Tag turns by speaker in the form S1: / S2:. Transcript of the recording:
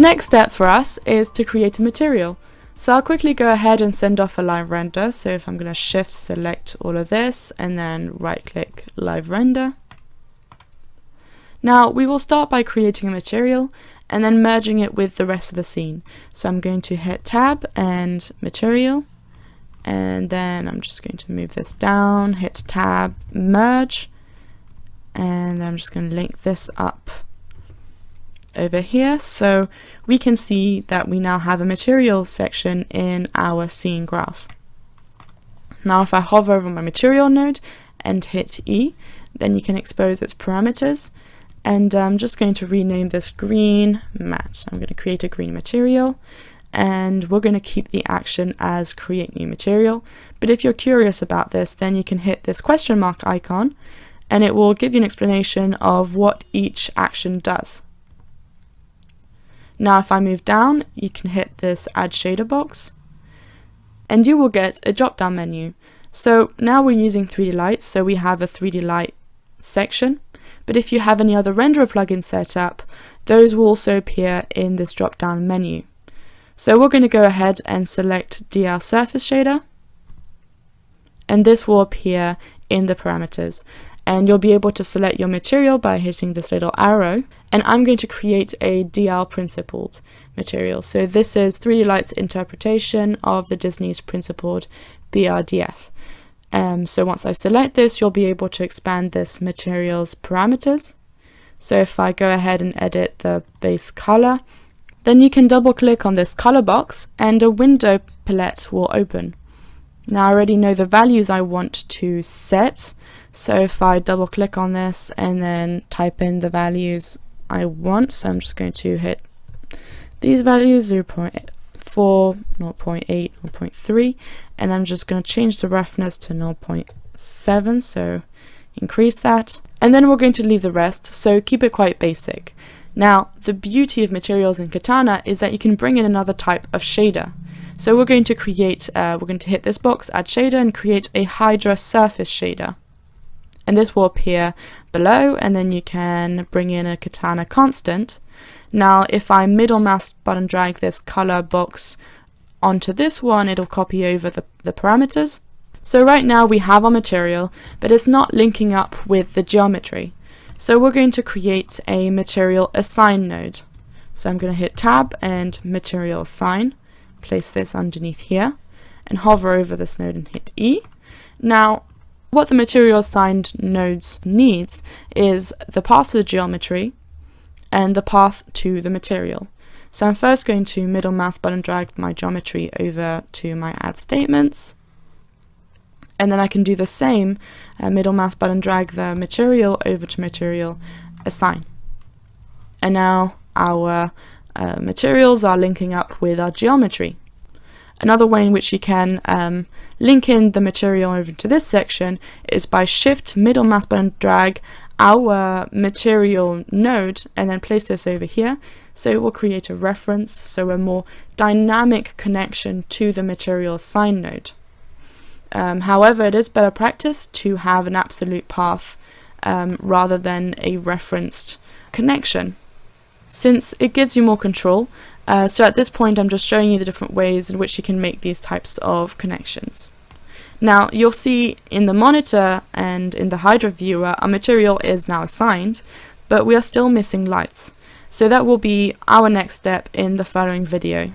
S1: next step for us is to create a material. So I'll quickly go ahead and send off a live render. So if I'm going to shift select all of this and then right click live render. Now we will start by creating a material and then merging it with the rest of the scene. So I'm going to hit tab and material, and then I'm just going to move this down, hit tab, merge, and I'm just going to link this up over here so we can see that we now have a material section in our scene graph. Now if I hover over my material node and hit E, then you can expose its parameters, and I'm just going to rename this green mat. So I'm going to create a green material, and we're going to keep the action as create new material. But if you're curious about this, then you can hit this question mark icon and it will give you an explanation of what each action does. Now if I move down, you can hit this add shader box and you will get a drop down menu. So now we're using 3D lights, so we have a 3D light section, but if you have any other renderer plugins set up, those will also appear in this drop down menu. So we're going to go ahead and select DL surface shader, and this will appear in the parameters, and you'll be able to select your material by hitting this little arrow. And I'm going to create a DL principled material. So this is 3D Light's interpretation of the Disney's principled BRDF. So once I select this, you'll be able to expand this material's parameters. So if I go ahead and edit the base color, then you can double click on this color box and a window palette will open. Now I already know the values I want to set, so if I double click on this and then type in the values I want, so I'm just going to hit these values, 0.4, 0.8, 0.3, and I'm just going to change the roughness to 0.7, so increase that, and then we're going to leave the rest, so keep it quite basic. Now the beauty of materials in Katana is that you can bring in another type of shader. So we're going to create, we're going to hit this box, add shader, and create a Hydra surface shader. And this will appear below, and then you can bring in a Katana constant. Now if I middle mouse button drag this color box onto this one, it'll copy over the parameters. So right now we have our material, but it's not linking up with the geometry. So we're going to create a material assign node. So I'm going to hit tab and material assign. Place this underneath here and hover over this node and hit E. Now what the material assigned nodes needs is the path to the geometry and the path to the material. So I'm first going to middle mouse button drag my geometry over to my add statements, and then I can do the same, middle mouse button drag the material over to material assign. And now our materials are linking up with our geometry. Another way in which you can link in the material over to this section is by shift middle mouse button drag our material node and then place this over here, so it will create a reference, so a more dynamic connection to the material assign node. However, it is better practice to have an absolute path rather than a referenced connection, since it gives you more control. So at this point I'm just showing you the different ways in which you can make these types of connections. Now you'll see in the monitor and in the Hydra viewer our material is now assigned, but we are still missing lights. So that will be our next step in the following video.